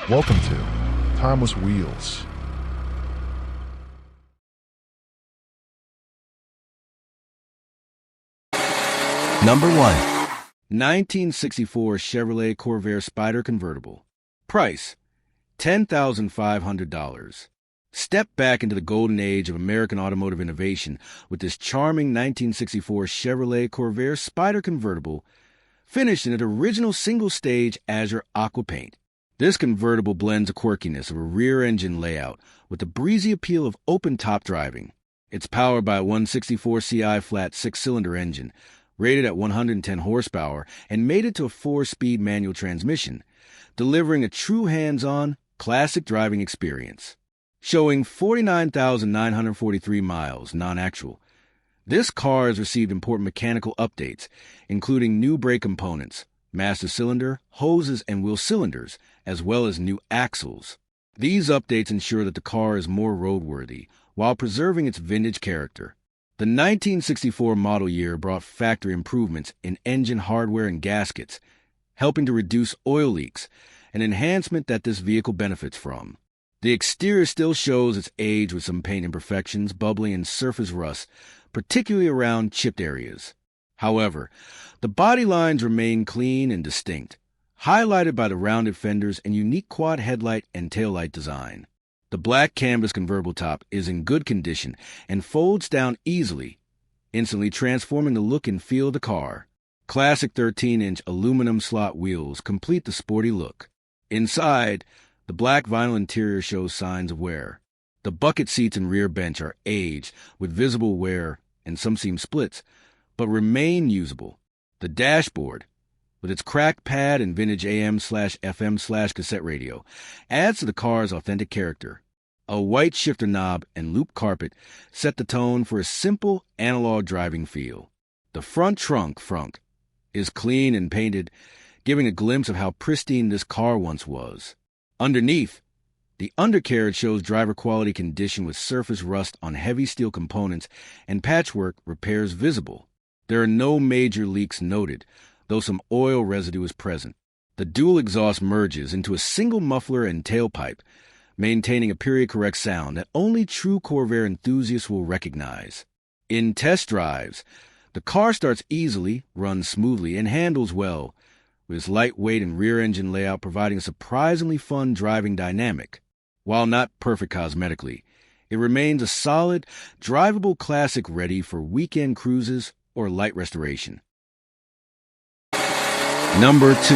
Welcome to Timeless Wheels. Number 1. 1964 Chevrolet Corvair Spyder Convertible. Price, $10,500. Step back into the golden age of American automotive innovation with this charming 1964 Chevrolet Corvair Spyder Convertible, finished in its original single-stage azure aqua paint. This convertible blends the quirkiness of a rear-engine layout with the breezy appeal of open-top driving. It's powered by a 164 CI flat six-cylinder engine, rated at 110 horsepower, and mated to a 4-speed manual transmission, delivering a true hands-on, classic driving experience. Showing 49,943 miles, non-actual, this car has received important mechanical updates, including new brake components, master cylinder, hoses, and wheel cylinders, as well as new axles. These updates ensure that the car is more roadworthy, while preserving its vintage character. The 1964 model year brought factory improvements in engine hardware and gaskets, helping to reduce oil leaks, an enhancement that this vehicle benefits from. The exterior still shows its age with some paint imperfections, bubbling, and surface rust, particularly around chipped areas. However, the body lines remain clean and distinct, highlighted by the rounded fenders and unique quad headlight and taillight design. The black canvas convertible top is in good condition and folds down easily, instantly transforming the look and feel of the car. Classic 13-inch aluminum slot wheels complete the sporty look. Inside, the black vinyl interior shows signs of wear. The bucket seats and rear bench are aged with visible wear and some seam splits, but remain usable. The dashboard, with its cracked pad and vintage AM/FM/cassette radio, adds to the car's authentic character. A white shifter knob and loop carpet set the tone for a simple analog driving feel. The front trunk is clean and painted, giving a glimpse of how pristine this car once was. Underneath, the undercarriage shows driver quality condition with surface rust on heavy steel components and patchwork repairs visible. There are no major leaks noted, though some oil residue is present. The dual exhaust merges into a single muffler and tailpipe, maintaining a period-correct sound that only true Corvair enthusiasts will recognize. In test drives, the car starts easily, runs smoothly, and handles well, with its lightweight and rear-engine layout providing a surprisingly fun driving dynamic. While not perfect cosmetically, it remains a solid, drivable classic ready for weekend cruises or light restoration. Number 2.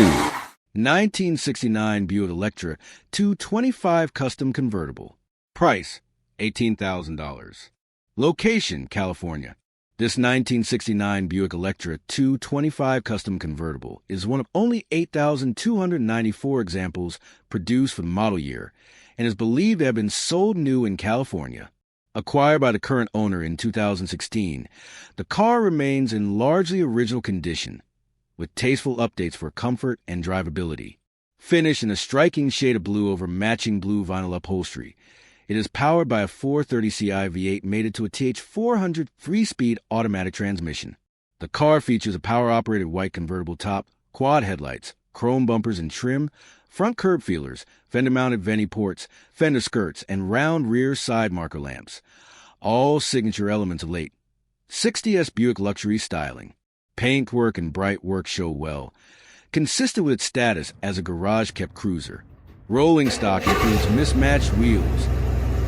1969 Buick Electra 225 Custom Convertible. Price, $18,000. Location, California. This 1969 Buick Electra 225 Custom Convertible is one of only 8,294 examples produced for the model year and is believed to have been sold new in California. Acquired by the current owner in 2016, the car remains in largely original condition, with tasteful updates for comfort and drivability. Finished in a striking shade of blue over matching blue vinyl upholstery, it is powered by a 430 CI V8 mated to a TH400 3-speed automatic transmission. The car features a power-operated white convertible top, quad headlights, chrome bumpers and trim, front curb feelers, fender-mounted Veni ports, fender skirts, and round rear side marker lamps. All signature elements of late 60s Buick luxury styling. Paintwork and bright work show well, consistent with its status as a garage-kept cruiser. Rolling stock includes mismatched wheels,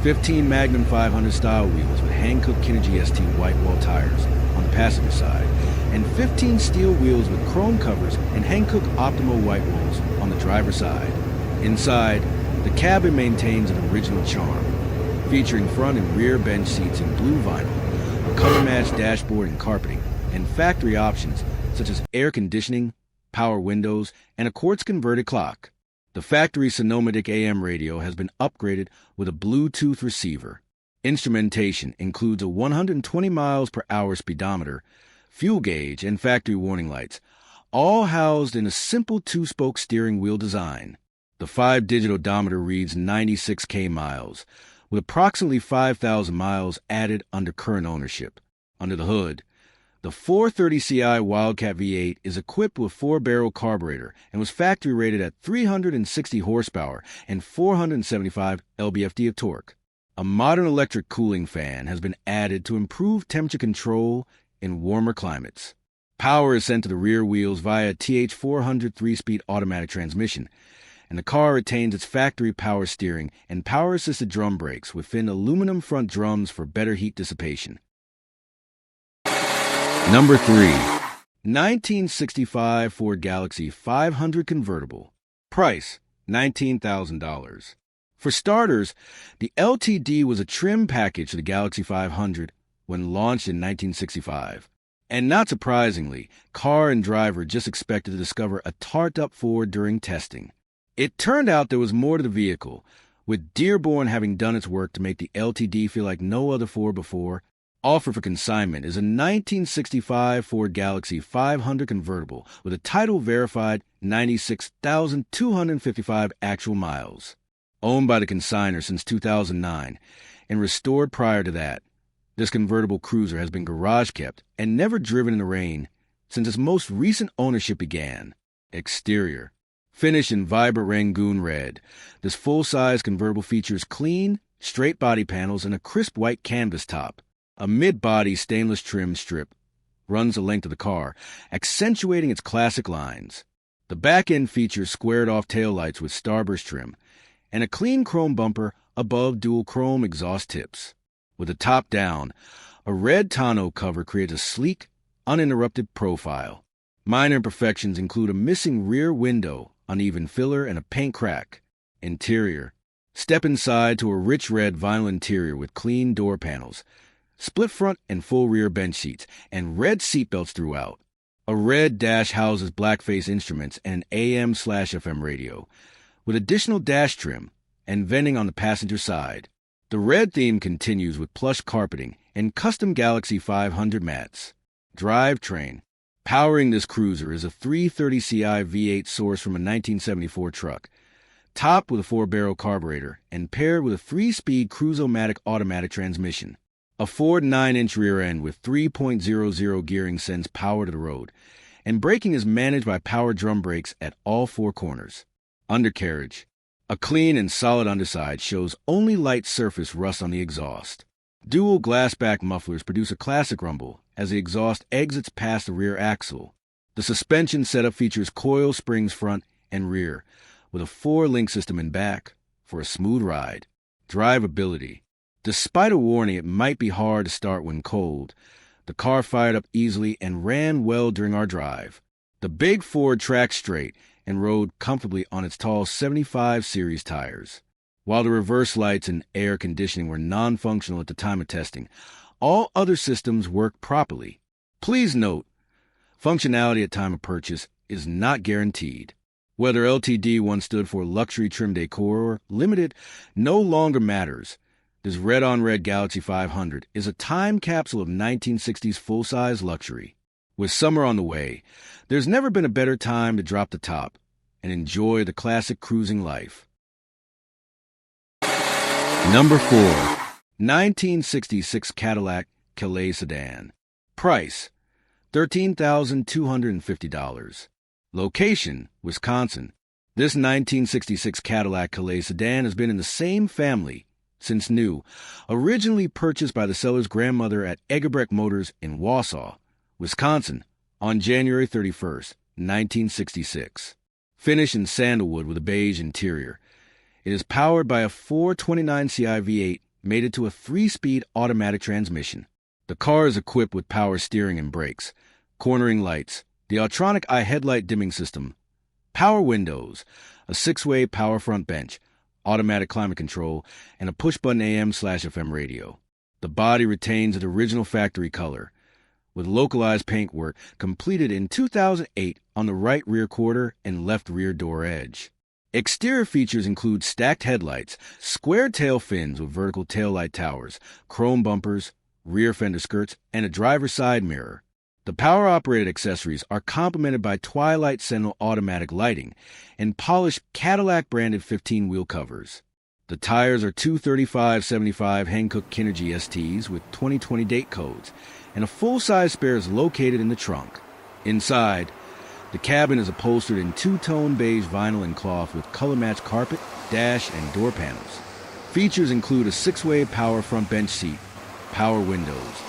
15 Magnum 500 style wheels with Hankook Kinergy ST white wall tires on the passenger side, and 15 steel wheels with chrome covers and Hankook Optimo white walls on the driver's side. Inside, the cabin maintains an original charm, featuring front and rear bench seats in blue vinyl, a color-matched dashboard and carpeting, and factory options such as air conditioning, power windows, and a quartz-converted clock. The factory Sonomitic AM radio has been upgraded with a Bluetooth receiver. Instrumentation includes a 120 miles per hour speedometer, fuel gauge, and factory warning lights, all housed in a simple 2-spoke steering wheel design. The 5-digit odometer reads 96K miles, with approximately 5,000 miles added under current ownership. Under the hood, The 430ci Wildcat V8 is equipped with 4-barrel carburetor and was factory rated at 360 horsepower and 475 lb-ft of torque. A modern electric cooling fan has been added to improve temperature control in warmer climates. Power is sent to the rear wheels via a TH400 3-speed automatic transmission, and the car retains its factory power steering and power-assisted drum brakes within aluminum front drums for better heat dissipation. Number 3. 1965 Ford Galaxy 500 Convertible. Price, $19,000. For starters, the LTD was a trim package to the Galaxy 500 when launched in 1965. And not surprisingly, car and driver just expected to discover a tarred-up Ford during testing. It turned out there was more to the vehicle, with Dearborn having done its work to make the LTD feel like no other Ford before. Offered for consignment is a 1965 Ford Galaxy 500 Convertible with a title-verified 96,255 actual miles. Owned by the consignor since 2009 and restored prior to that, this convertible cruiser has been garage-kept and never driven in the rain since its most recent ownership began. Exterior. Finished in vibrant Rangoon red, this full-size convertible features clean, straight body panels and a crisp white canvas top. A mid-body stainless trim strip runs the length of the car, accentuating its classic lines. The back end features squared-off taillights with starburst trim and a clean chrome bumper above dual chrome exhaust tips. With the top down, a red tonneau cover creates a sleek, uninterrupted profile. Minor imperfections include a missing rear window, uneven filler, and a paint crack. Interior. Step inside to a rich red vinyl interior with clean door panels, split front and full rear bench seats, and red seatbelts throughout. A red dash houses blackface instruments and an AM/FM radio, with additional dash trim and venting on the passenger side. The red theme continues with plush carpeting and custom Galaxy 500 mats. Drivetrain. Powering this cruiser is a 330ci V8 sourced from a 1974 truck, topped with a 4-barrel carburetor and paired with a 3-speed Cruise-O-Matic automatic transmission. A Ford 9-inch rear end with 3.00 gearing sends power to the road, and braking is managed by power drum brakes at all 4 corners. Undercarriage. A clean and solid underside shows only light surface rust on the exhaust. Dual glassback mufflers produce a classic rumble as the exhaust exits past the rear axle. The suspension setup features coil springs front and rear, with a 4-link system in back for a smooth ride. Drivability. Despite a warning it might be hard to start when cold, the car fired up easily and ran well during our drive. The big Ford tracked straight and rode comfortably on its tall 75 series tires. While the reverse lights and air conditioning were non-functional at the time of testing, all other systems worked properly. Please note, functionality at time of purchase is not guaranteed. Whether LTD once stood for luxury trim decor or limited no longer matters. This red-on-red Galaxy 500 is a time capsule of 1960s full-size luxury. With summer on the way, there's never been a better time to drop the top and enjoy the classic cruising life. Number 4. 1966 Cadillac CalaLa sedan. Price, $13,250. Location, Wisconsin. This 1966 Cadillac CalaLa sedan has been in the same family since new, originally purchased by the seller's grandmother at Egerbrecht Motors in Wausau, Wisconsin, on January 31st, 1966. Finished in sandalwood with a beige interior. It is powered by a 429ci V8 mated to a 3-speed automatic transmission. The car is equipped with power steering and brakes, cornering lights, the Autronic eye headlight dimming system, power windows, a 6-way power front bench, automatic climate control, and a push-button AM/FM radio. The body retains its original factory color, with localized paintwork completed in 2008 on the right rear quarter and left rear door edge. Exterior features include stacked headlights, square tail fins with vertical taillight towers, chrome bumpers, rear fender skirts, and a driver's side mirror. The power-operated accessories are complemented by Twilight Sentinel automatic lighting and polished Cadillac-branded 15-wheel covers. The tires are 235/75 Hankook Kinergy STs with 2020 date codes and a full-size spare is located in the trunk. Inside, the cabin is upholstered in two-tone beige vinyl and cloth with color-matched carpet, dash, and door panels. Features include a 6-way power front bench seat, power windows,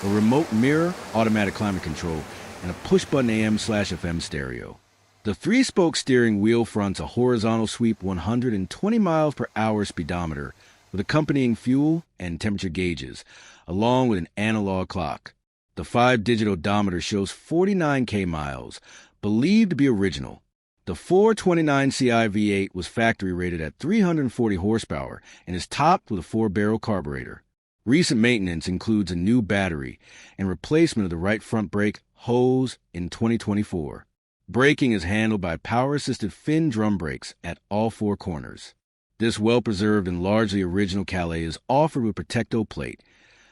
a remote mirror, automatic climate control, and a push-button AM/FM stereo. The 3-spoke steering wheel fronts a horizontal sweep 120 miles per hour speedometer with accompanying fuel and temperature gauges, along with an analog clock. The 5-digit odometer shows 49K miles, believed to be original. The 429 Ci V8 was factory rated at 340 horsepower and is topped with a 4-barrel carburetor. Recent maintenance includes a new battery and replacement of the right front brake hose in 2024. Braking is handled by power-assisted fin drum brakes at all 4 corners. This well-preserved and largely original CalaLa is offered with Protecto plate,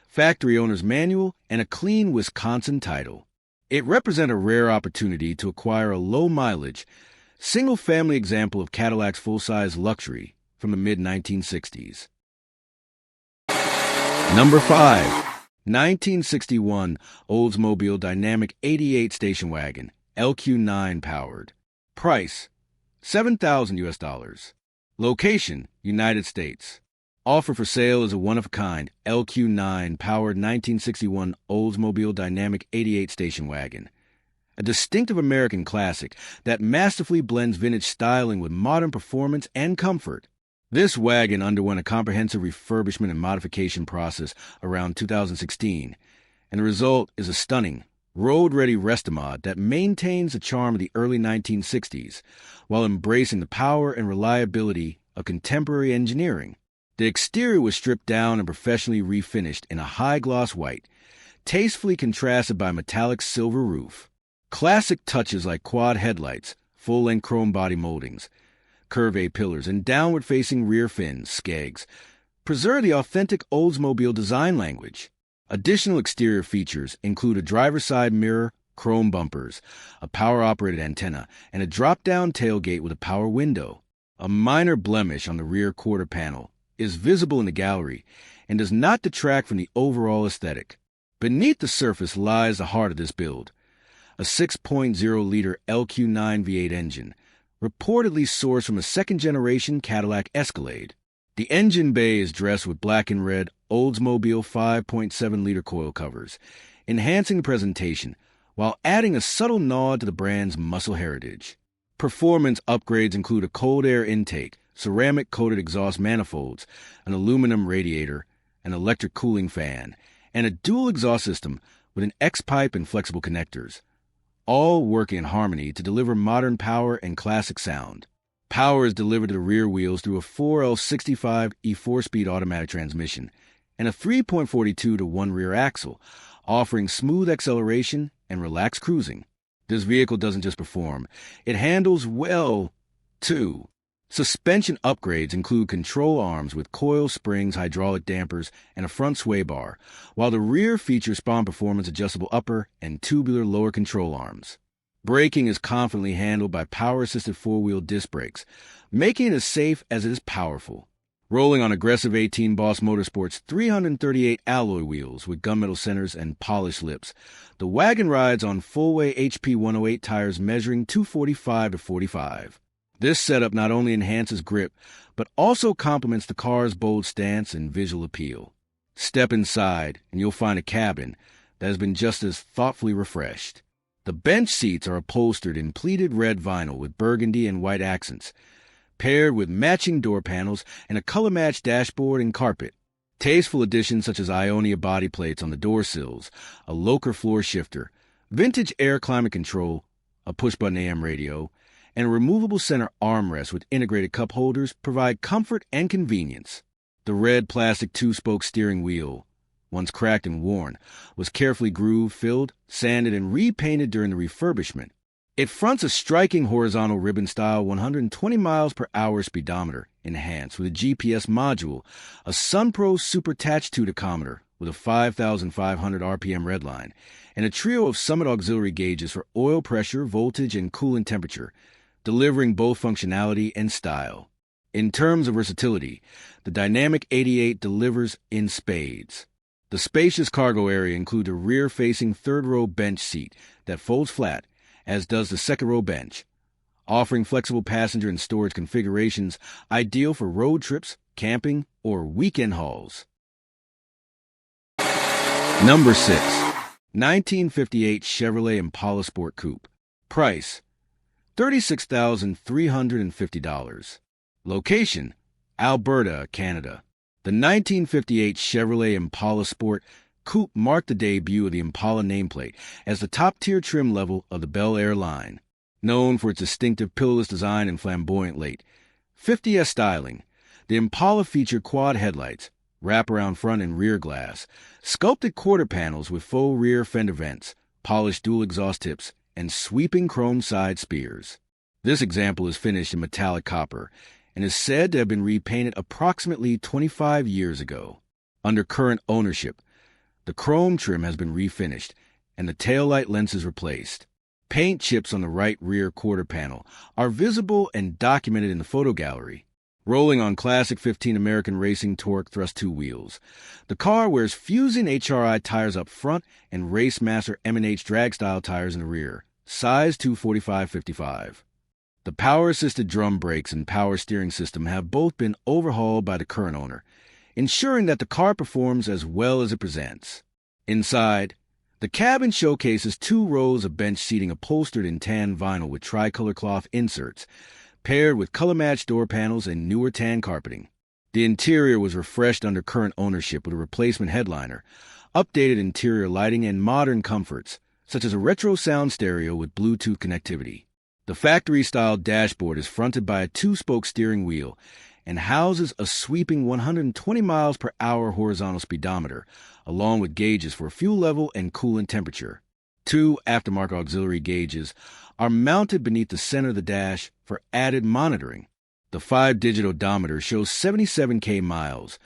factory owner's manual, and a clean Wisconsin title. It represents a rare opportunity to acquire a low-mileage, single-family example of Cadillac's full-size luxury from the mid-1960s. Number 5. 1961 Oldsmobile Dynamic 88 station wagon, LQ9 powered. Price, $7,000 US. Location, United States. Offer for sale is a one-of-a-kind LQ9 powered 1961 Oldsmobile Dynamic 88 station wagon. A distinctive American classic that masterfully blends vintage styling with modern performance and comfort. This wagon underwent a comprehensive refurbishment and modification process around 2016, and the result is a stunning, road-ready Restomod that maintains the charm of the early 1960s while embracing the power and reliability of contemporary engineering. The exterior was stripped down and professionally refinished in a high-gloss white, tastefully contrasted by a metallic silver roof. Classic touches like quad headlights, full-length chrome body moldings, curve pillars, and downward-facing rear fins, skegs, preserve the authentic Oldsmobile design language. Additional exterior features include a driver's side mirror, chrome bumpers, a power-operated antenna, and a drop-down tailgate with a power window. A minor blemish on the rear quarter panel is visible in the gallery and does not detract from the overall aesthetic. Beneath the surface lies the heart of this build, a 6.0-liter LQ9 V8 engine, reportedly sourced from a second-generation Cadillac Escalade. The engine bay is dressed with black and red Oldsmobile 5.7-liter coil covers, enhancing the presentation while adding a subtle nod to the brand's muscle heritage. Performance upgrades include a cold air intake, ceramic-coated exhaust manifolds, an aluminum radiator, an electric cooling fan, and a dual exhaust system with an X-pipe and flexible connectors, all working in harmony to deliver modern power and classic sound. Power is delivered to the rear wheels through a 4L65 E4-speed automatic transmission and a 3.42 to 1 rear axle, offering smooth acceleration and relaxed cruising. This vehicle doesn't just perform, it handles well, too. Suspension upgrades include control arms with coil springs, hydraulic dampers, and a front sway bar, while the rear features Spawn Performance adjustable upper and tubular lower control arms. Braking is confidently handled by power-assisted 4-wheel disc brakes, making it as safe as it is powerful. Rolling on aggressive 18 Boss Motorsport's 338 alloy wheels with gunmetal centers and polished lips, the wagon rides on full-weight HP 108 tires measuring 245 to 45. This setup not only enhances grip, but also complements the car's bold stance and visual appeal. Step inside, and you'll find a cabin that has been just as thoughtfully refreshed. The bench seats are upholstered in pleated red vinyl with burgundy and white accents, paired with matching door panels and a color-matched dashboard and carpet. Tasteful additions such as Ionia body plates on the door sills, a Locher floor shifter, vintage air climate control, a push-button AM radio, and a removable center armrest with integrated cup holders provide comfort and convenience. The red plastic 2-spoke steering wheel, once cracked and worn, was carefully grooved, filled, sanded, and repainted during the refurbishment. It fronts a striking horizontal ribbon-style 120 miles per hour speedometer, enhanced with a GPS module, a SunPro Super Touch-2 tachometer with a 5,500 RPM redline, and a trio of Summit auxiliary gauges for oil pressure, voltage, and coolant temperature, delivering both functionality and style. In terms of versatility, the Dynamic 88 delivers in spades. The spacious cargo area includes a rear-facing third-row bench seat that folds flat, as does the second-row bench, offering flexible passenger and storage configurations ideal for road trips, camping, or weekend hauls. Number 6. 1958 Chevrolet Impala Sport Coupe. Price, $36,350. Location, Alberta, Canada. The 1958 Chevrolet Impala Sport Coupe marked the debut of the Impala nameplate as the top-tier trim level of the Bel Air line. Known for its distinctive pillarless design and flamboyant late 50s styling, the Impala featured quad headlights, wraparound front and rear glass, sculpted quarter panels with faux rear fender vents, polished dual exhaust tips, and sweeping chrome side spears. This example is finished in metallic copper and is said to have been repainted approximately 25 years ago. Under current ownership, the chrome trim has been refinished and the taillight lenses replaced. Paint chips on the right rear quarter panel are visible and documented in the photo gallery. Rolling on classic 15 American Racing Torque Thrust 2 wheels, the car wears Fusion HRI tires up front and Racemaster M&H drag-style tires in the rear, size 245/55. The power-assisted drum brakes and power steering system have both been overhauled by the current owner, ensuring that the car performs as well as it presents. Inside, the cabin showcases 2 rows of bench seating upholstered in tan vinyl with tricolor cloth inserts, paired with color-matched door panels and newer tan carpeting. The interior was refreshed under current ownership with a replacement headliner, updated interior lighting, and modern comforts, such as a retro sound stereo with Bluetooth connectivity. The factory-style dashboard is fronted by a 2-spoke steering wheel and houses a sweeping 120 miles per hour horizontal speedometer, along with gauges for fuel level and coolant temperature. 2 aftermarket auxiliary gauges are mounted beneath the center of the dash for added monitoring. The 5-digit odometer shows 77K miles,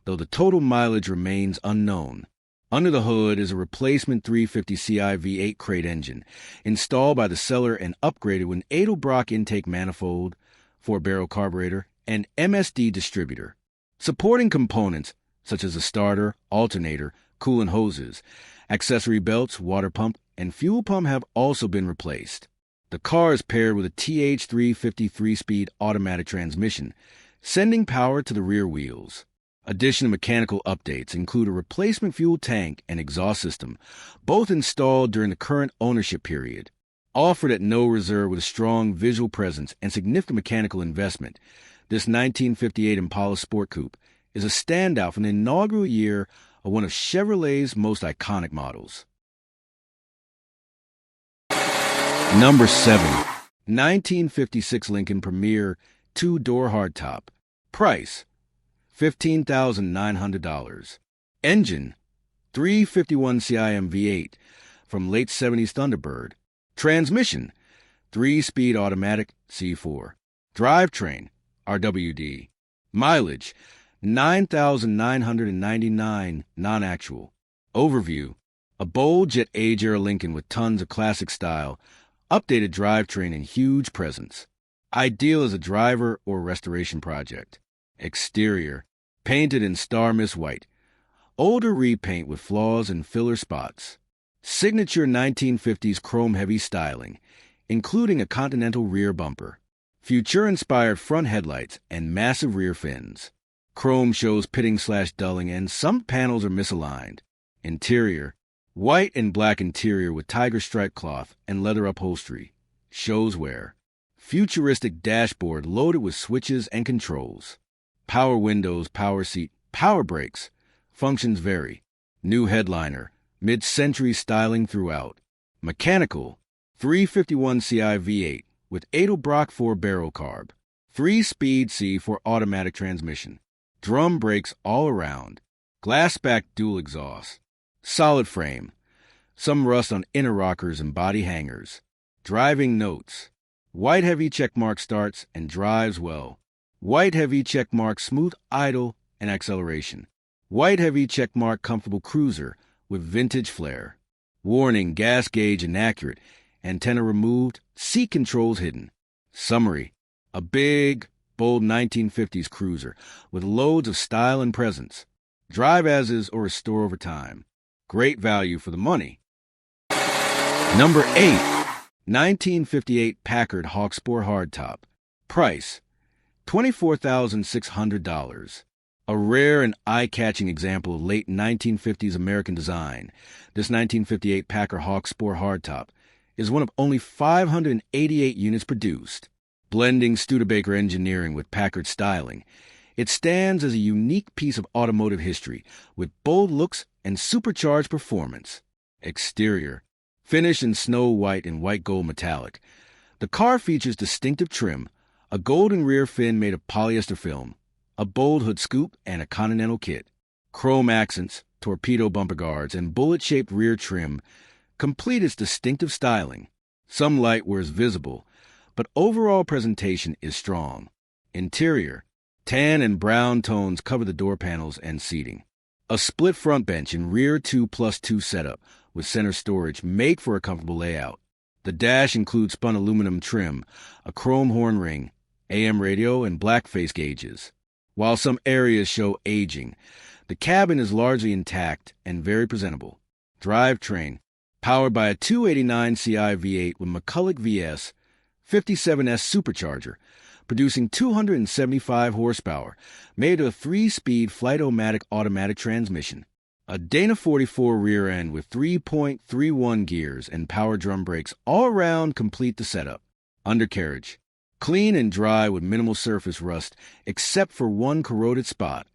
though the total mileage remains unknown. Under the hood is a replacement 350Ci V8 crate engine, installed by the seller and upgraded with an Edelbrock intake manifold, 4-barrel carburetor, and MSD distributor. Supporting components, such as a starter, alternator, coolant hoses, accessory belts, water pump, and fuel pump have also been replaced. The car is paired with a TH350 3-speed automatic transmission, sending power to the rear wheels. Additional mechanical updates include a replacement fuel tank and exhaust system, both installed during the current ownership period. Offered at no reserve with a strong visual presence and significant mechanical investment, this 1958 Impala Sport Coupe is a standout from the inaugural year of one of Chevrolet's most iconic models. Number 7. 1956 Lincoln Premier 2-door hardtop. Price, $15,900. Engine, 351 CIM V8 from late 70s Thunderbird. Transmission, 3-speed automatic C4. Drivetrain, RWD. Mileage, 9,999 non-actual. Overview, a bold jet age-era Lincoln with tons of classic style, updated drivetrain, and huge presence. Ideal as a driver or restoration project. Exterior, painted in Star Mist White. Older repaint with flaws and filler spots. Signature 1950s chrome-heavy styling, including a continental rear bumper. Future-inspired front headlights and massive rear fins. Chrome shows pitting/dulling and some panels are misaligned. Interior, white and black interior with tiger stripe cloth and leather upholstery. Shows wear. Futuristic dashboard loaded with switches and controls. Power windows, power seat, power brakes. Functions vary. New headliner, mid-century styling throughout. Mechanical, 351 Ci V8 with Edelbrock 4-barrel carb. 3-speed C4 automatic transmission. Drum brakes all around. Glass-back dual exhaust. Solid frame. Some rust on inner rockers and body hangers. Driving notes. White heavy checkmark starts and drives well. White heavy checkmark smooth idle and acceleration. White heavy checkmark comfortable cruiser with vintage flair. Warning, gas gauge inaccurate. Antenna removed. Seat controls hidden. Summary. A big, bold 1950s cruiser with loads of style and presence. Drive as is or restore over time. Great value for the money. Number 8. 1958 Packard Hawk Sport Hardtop. Price, $24,600. A rare and eye-catching example of late 1950s American design, this 1958 Packard Hawk Sport Hardtop is one of only 588 units produced. Blending Studebaker engineering with Packard styling, it stands as a unique piece of automotive history with bold looks and supercharged performance. Exterior, finished in snow white and white gold metallic. The car features distinctive trim, a golden rear fin made of polyester film, a bold hood scoop, and a Continental kit. Chrome accents, torpedo bumper guards, and bullet-shaped rear trim complete its distinctive styling. Some light wears visible, but overall presentation is strong. Interior, tan and brown tones cover the door panels and seating. A split front bench and rear 2+2 setup with center storage make for a comfortable layout. The dash includes spun aluminum trim, a chrome horn ring, AM radio, and black face gauges. While some areas show aging, the cabin is largely intact and very presentable. Drivetrain, powered by a 289 Ci V8 with McCulloch VS 57S supercharger, producing 275 horsepower, made of a 3-speed Flight-O-Matic automatic transmission. A Dana 44 rear end with 3.31 gears and power drum brakes all around complete the setup. Undercarriage, clean and dry with minimal surface rust except for one corroded spot.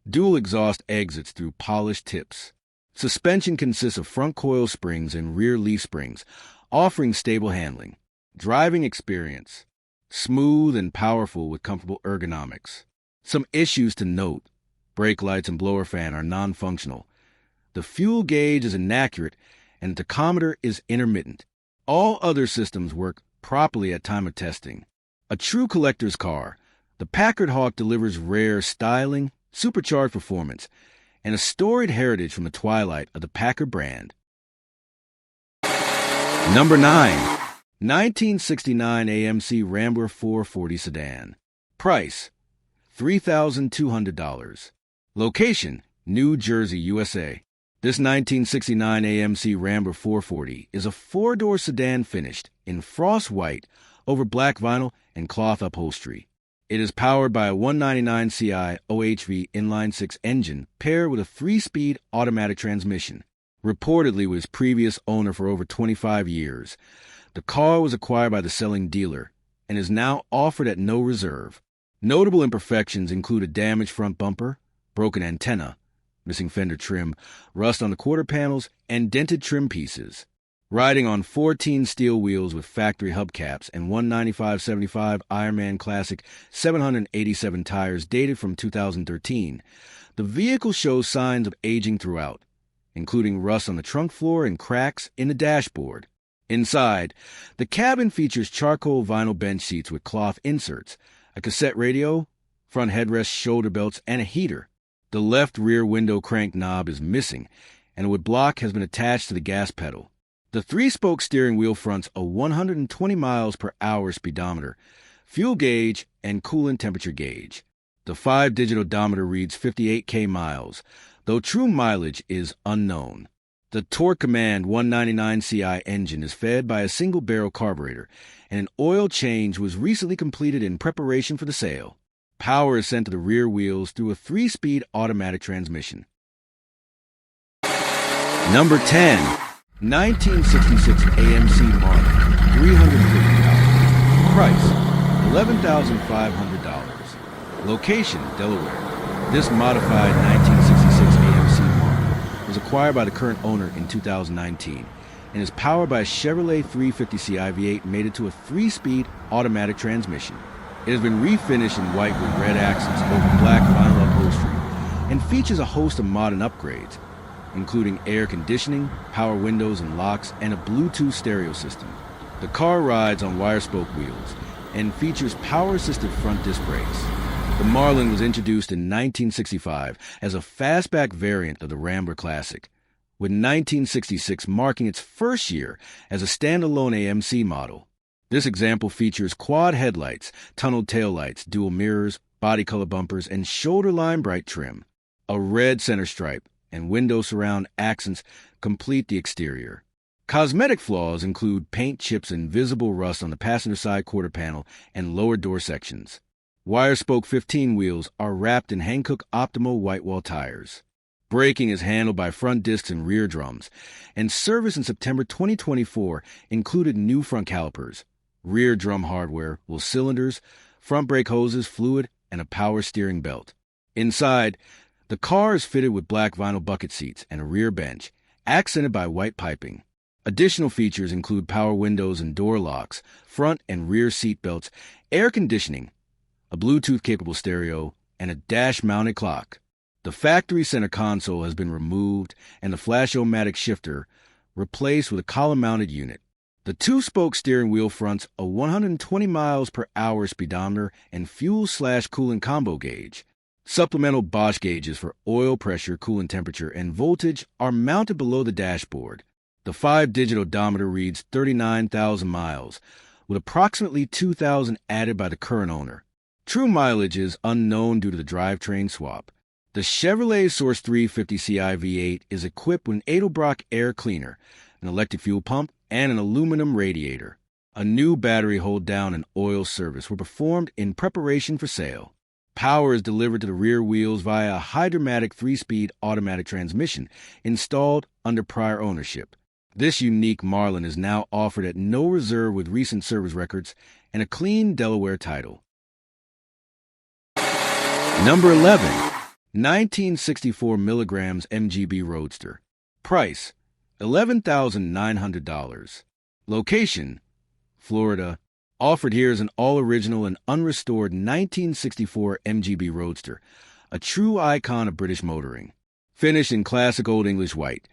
Dual exhaust exits through polished tips. Suspension consists of front coil springs and rear leaf springs, offering stable handling. Driving experience, smooth and powerful with comfortable ergonomics. Some issues to note. Brake lights and blower fan are non-functional. The fuel gauge is inaccurate and the tachometer is intermittent. All other systems work properly at time of testing. A true collector's car, the Packard Hawk delivers rare styling, supercharged performance, and a storied heritage from the twilight of the Packard brand. Number 9. 1969 AMC Rambler 440 sedan. Price, $3,200. Location, New Jersey, USA. This 1969 AMC Rambler 440 is a 4-door sedan finished in frost white over black vinyl and cloth upholstery. It is powered by a 199 Ci OHV inline-6 engine paired with a 3-speed automatic transmission. Reportedly with its previous owner for over 25 years, the car was acquired by the selling dealer and is now offered at no reserve. Notable imperfections include a damaged front bumper, broken antenna, missing fender trim, rust on the quarter panels, and dented trim pieces. Riding on 14 steel wheels with factory hubcaps and 195/75 Ironman Classic 787 tires dated from 2013, the vehicle shows signs of aging throughout, including rust on the trunk floor and cracks in the dashboard. Inside, the cabin features charcoal vinyl bench seats with cloth inserts, a cassette radio, front headrest, shoulder belts, and a heater. The left rear window crank knob is missing, and a wood block has been attached to the gas pedal. The 3-spoke steering wheel fronts a 120 miles per hour speedometer, fuel gauge, and coolant temperature gauge. The 5-digit odometer reads 58K miles, though true mileage is unknown. The Torque Command 199 Ci engine is fed by a single-barrel carburetor, and an oil change was recently completed in preparation for the sale. Power is sent to the rear wheels through a 3-speed automatic transmission. Number 10. 1966 AMC Marlin, $350. Price, $11,500. Location, Delaware. This modified 1966 AMC Marlin was acquired by the current owner in 2019 and is powered by a Chevrolet 350 Ci V8 mated to a 3-speed automatic transmission. It has been refinished in white with red accents over black vinyl upholstery and features a host of modern upgrades, including air conditioning, power windows and locks, and a Bluetooth stereo system. The car rides on wire-spoke wheels and features power-assisted front disc brakes. The Marlin was introduced in 1965 as a fastback variant of the Rambler Classic, with 1966 marking its first year as a standalone AMC model. This example features quad headlights, tunneled taillights, dual mirrors, body color bumpers, and shoulder line bright trim. A red center stripe and window surround accents complete the exterior. Cosmetic flaws include paint chips and visible rust on the passenger side quarter panel and lower door sections. Wire spoke 15 wheels are wrapped in Hankook Optimal white wall tires. Braking is handled by front discs and rear drums, and service in September 2024 included new front calipers, rear drum hardware, wheel cylinders, front brake hoses, fluid, and a power steering belt. Inside, the car is fitted with black vinyl bucket seats and a rear bench, accented by white piping. Additional features include power windows and door locks, front and rear seat belts, air conditioning, a Bluetooth-capable stereo, and a dash-mounted clock. The factory center console has been removed and the flash-o-matic shifter replaced with a column-mounted unit. The two-spoke steering wheel fronts a 120 miles per hour speedometer and fuel/coolant combo gauge. Supplemental Bosch gauges for oil pressure, coolant temperature, and voltage are mounted below the dashboard. The 5-digit odometer reads 39,000 miles, with approximately 2,000 added by the current owner. True mileage is unknown due to the drivetrain swap. The Chevrolet Source 350 Ci V8 is equipped with an Edelbrock air cleaner, an electric fuel pump, and an aluminum radiator. A new battery hold-down and oil service were performed in preparation for sale. Power is delivered to the rear wheels via a Hydromatic 3-speed automatic transmission installed under prior ownership. This unique Marlin is now offered at no reserve with recent service records and a clean Delaware title. Number 11. 1964 milligrams MGB Roadster. Price, $11,900. Location, Florida. Offered here is an all-original and unrestored 1964 MGB Roadster, a true icon of British motoring. Finished in classic Old English white,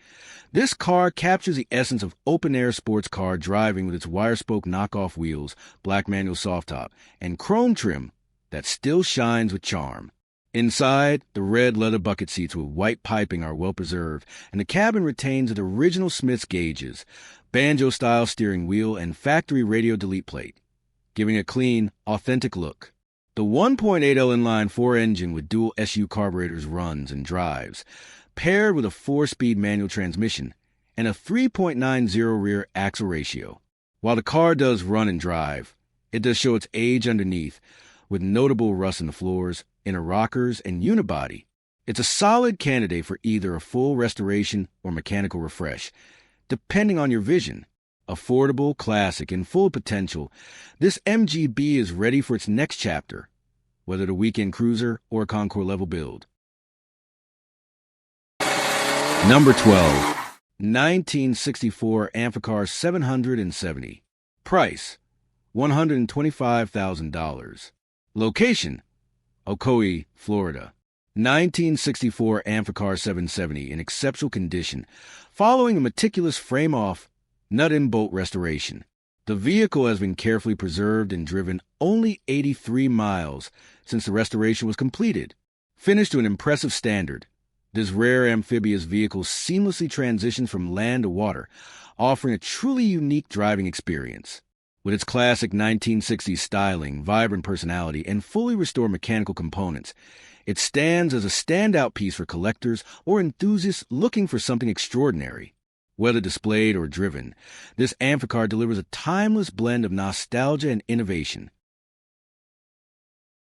this car captures the essence of open-air sports car driving with its wire-spoke knockoff wheels, black manual soft top, and chrome trim that still shines with charm. Inside, the red leather bucket seats with white piping are well preserved, and the cabin retains its original Smith's gauges, banjo-style steering wheel, and factory radio delete plate, giving a clean, authentic look. The 1.8L inline-4 engine with dual SU carburetors runs and drives, paired with a 4-speed manual transmission and a 3.90 rear axle ratio. While the car does run and drive, it does show its age underneath, with notable rust in the floors, inner rockers, and unibody. It's a solid candidate for either a full restoration or mechanical refresh, depending on your vision. Affordable, classic, and full potential, this MGB is ready for its next chapter, whether the weekend cruiser or a Concours level build. Number 12. 1964 Amphocar 770. Price, $125,000. Location, Ocoee, Florida. 1964 Amphocar 770 in exceptional condition, following a meticulous frame-off, nut and bolt restoration. The vehicle has been carefully preserved and driven only 83 miles since the restoration was completed. Finished to an impressive standard, this rare amphibious vehicle seamlessly transitions from land to water, offering a truly unique driving experience. With its classic 1960s styling, vibrant personality, and fully restored mechanical components, it stands as a standout piece for collectors or enthusiasts looking for something extraordinary. Whether displayed or driven, this Amphocar delivers a timeless blend of nostalgia and innovation.